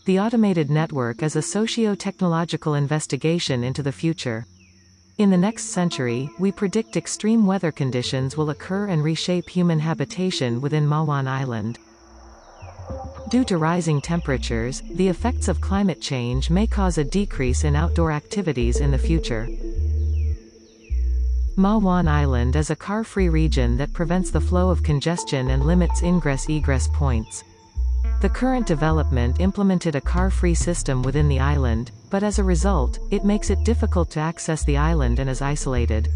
The automated network is a socio-technological investigation into the future. In the next century, we predict extreme weather conditions will occur and reshape human habitation within Mawan Island. Due to rising temperatures, the effects of climate change may cause a decrease in outdoor activities in the future. Mawan Island is a car-free region that prevents the flow of congestion and limits ingress-egress points. The current development implemented a car-free system within the island, but as a result, it makes it difficult to access the island and is isolated.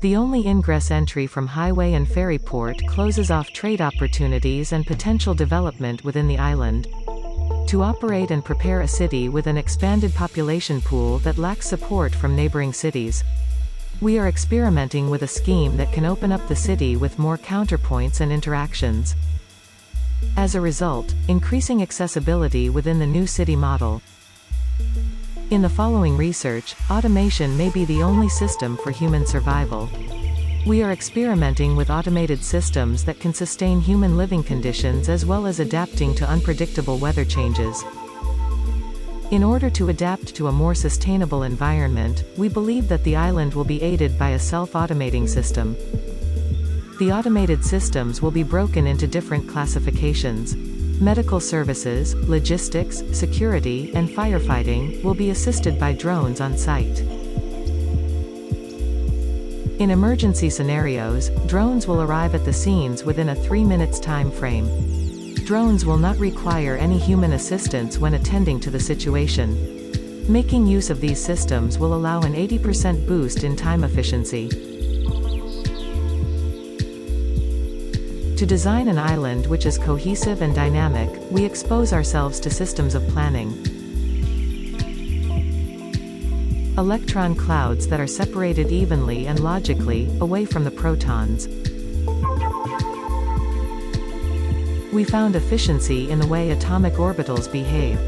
The only ingress entry from highway and ferry port closes off trade opportunities and potential development within the island. To operate and prepare a city with an expanded population pool that lacks support from neighboring cities. We are experimenting with a scheme that can open up the city with more counterpoints and interactions. As a result, increasing accessibility within the new city model. In the following research, automation may be the only system for human survival. We are experimenting with automated systems that can sustain human living conditions as well as adapting to unpredictable weather changes. In order to adapt to a more sustainable environment, we believe that the island will be aided by a self-automating system. The automated systems will be broken into different classifications. Medical services, logistics, security, and firefighting will be assisted by drones on site. In emergency scenarios, drones will arrive at the scenes within a 3 minutes time frame. Drones will not require any human assistance when attending to the situation. Making use of these systems will allow an 80% boost in time efficiency. To design an island which is cohesive and dynamic, we expose ourselves to systems of planning. Electron clouds that are separated evenly and logically, away from the protons. We found efficiency in the way atomic orbitals behave.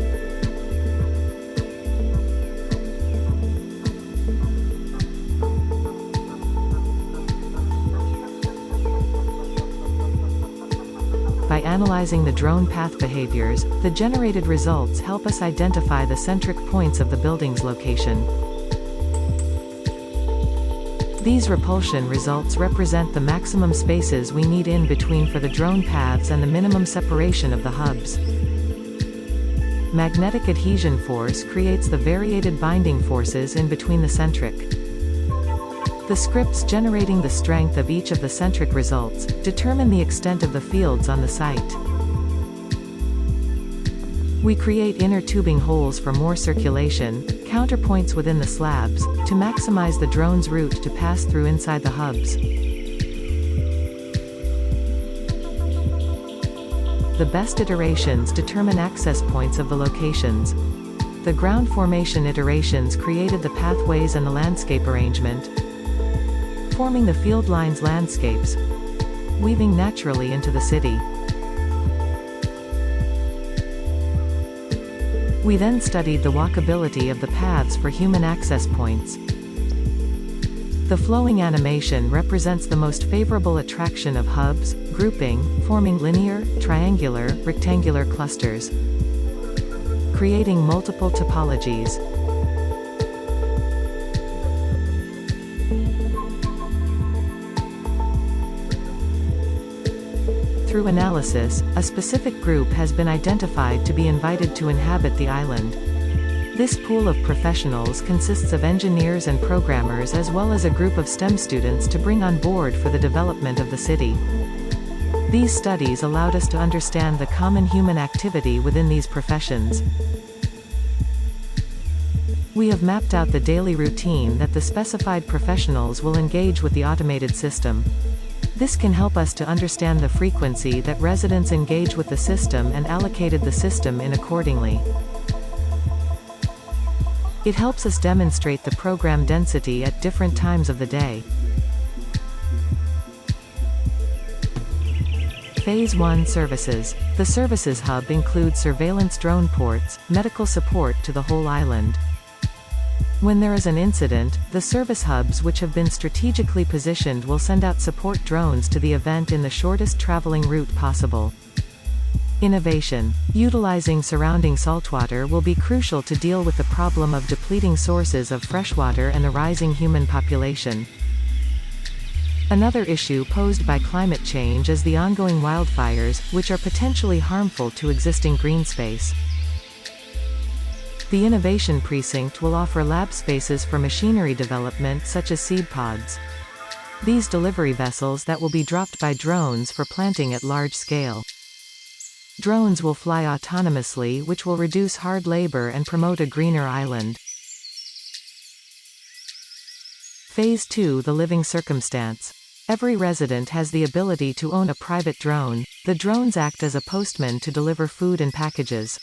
By analyzing the drone path behaviors, the generated results help us identify the centric points of the building's location. These repulsion results represent the maximum spaces we need in between for the drone paths and the minimum separation of the hubs. Magnetic adhesion force creates the variated binding forces in between the centric. The scripts generating the strength of each of the centric results determine the extent of the fields on the site. We create inner tubing holes for more circulation, counterpoints within the slabs, to maximize the drone's route to pass through inside the hubs. The best iterations determine access points of the locations. The ground formation iterations created the pathways and the landscape arrangement, forming the field lines landscapes, weaving naturally into the city. We then studied the walkability of the paths for human access points. The flowing animation represents the most favorable attraction of hubs, grouping, forming linear, triangular, rectangular clusters, creating multiple topologies. Through analysis, a specific group has been identified to be invited to inhabit the island. This pool of professionals consists of engineers and programmers as well as a group of STEM students to bring on board for the development of the city. These studies allowed us to understand the common human activity within these professions. We have mapped out the daily routine that the specified professionals will engage with the automated system. This can help us to understand the frequency that residents engage with the system and allocated the system in accordingly. It helps us demonstrate the program density at different times of the day. Phase 1 Services. The Services Hub includes surveillance drone ports, medical support to the whole island. When there is an incident, the service hubs which have been strategically positioned will send out support drones to the event in the shortest traveling route possible. Innovation. Utilizing surrounding saltwater will be crucial to deal with the problem of depleting sources of freshwater and the rising human population. Another issue posed by climate change is the ongoing wildfires, which are potentially harmful to existing green space. The Innovation Precinct will offer lab spaces for machinery development such as seed pods. These delivery vessels that will be dropped by drones for planting at large scale. Drones will fly autonomously, which will reduce hard labor and promote a greener island. Phase 2: The living circumstance. Every resident has the ability to own a private drone. The drones act as a postman to deliver food and packages.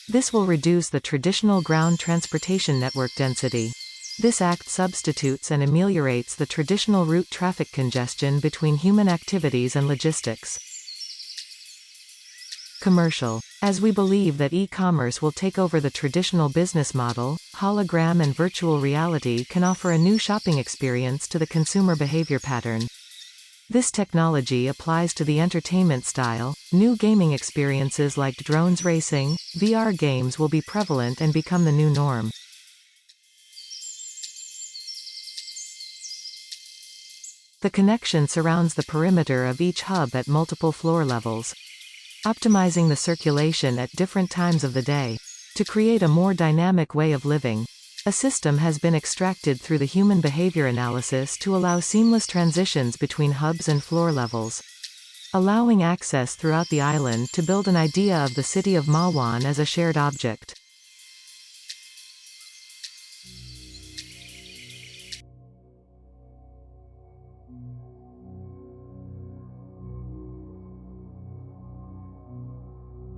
This will reduce the traditional ground transportation network density. This act substitutes and ameliorates the traditional route traffic congestion between human activities and logistics. Commercial. As we believe that e-commerce will take over the traditional business model, hologram and virtual reality can offer a new shopping experience to the consumer behavior pattern. This technology applies to the entertainment style. New gaming experiences like drones racing, VR games will be prevalent and become the new norm. The connection surrounds the perimeter of each hub at multiple floor levels, optimizing the circulation at different times of the day. To create a more dynamic way of living, a system has been extracted through the human behavior analysis to allow seamless transitions between hubs and floor levels, allowing access throughout the island to build an idea of the city of Malwan as a shared object.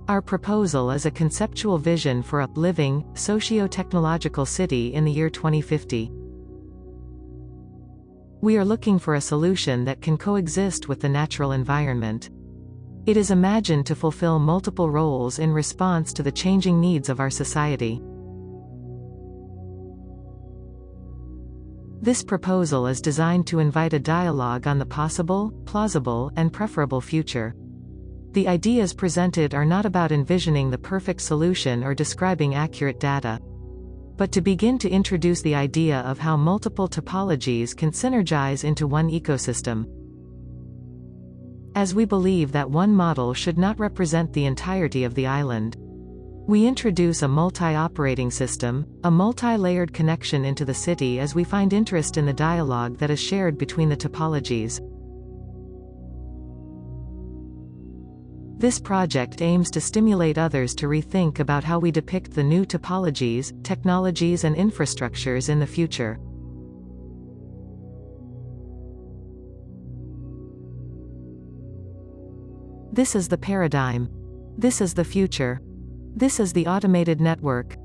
Our proposal is a conceptual vision for a living, socio-technological city in the year 2050. We are looking for a solution that can coexist with the natural environment. It is imagined to fulfill multiple roles in response to the changing needs of our society. This proposal is designed to invite a dialogue on the possible, plausible, and preferable future. The ideas presented are not about envisioning the perfect solution or describing accurate data, but to begin to introduce the idea of how multiple topologies can synergize into one ecosystem. As we believe that one model should not represent the entirety of the island, we introduce a multi-operating system, a multi-layered connection into the city as we find interest in the dialogue that is shared between the topologies. This project aims to stimulate others to rethink about how we depict the new topologies, technologies and infrastructures in the future. This is the paradigm. This is the future. This is the automated network.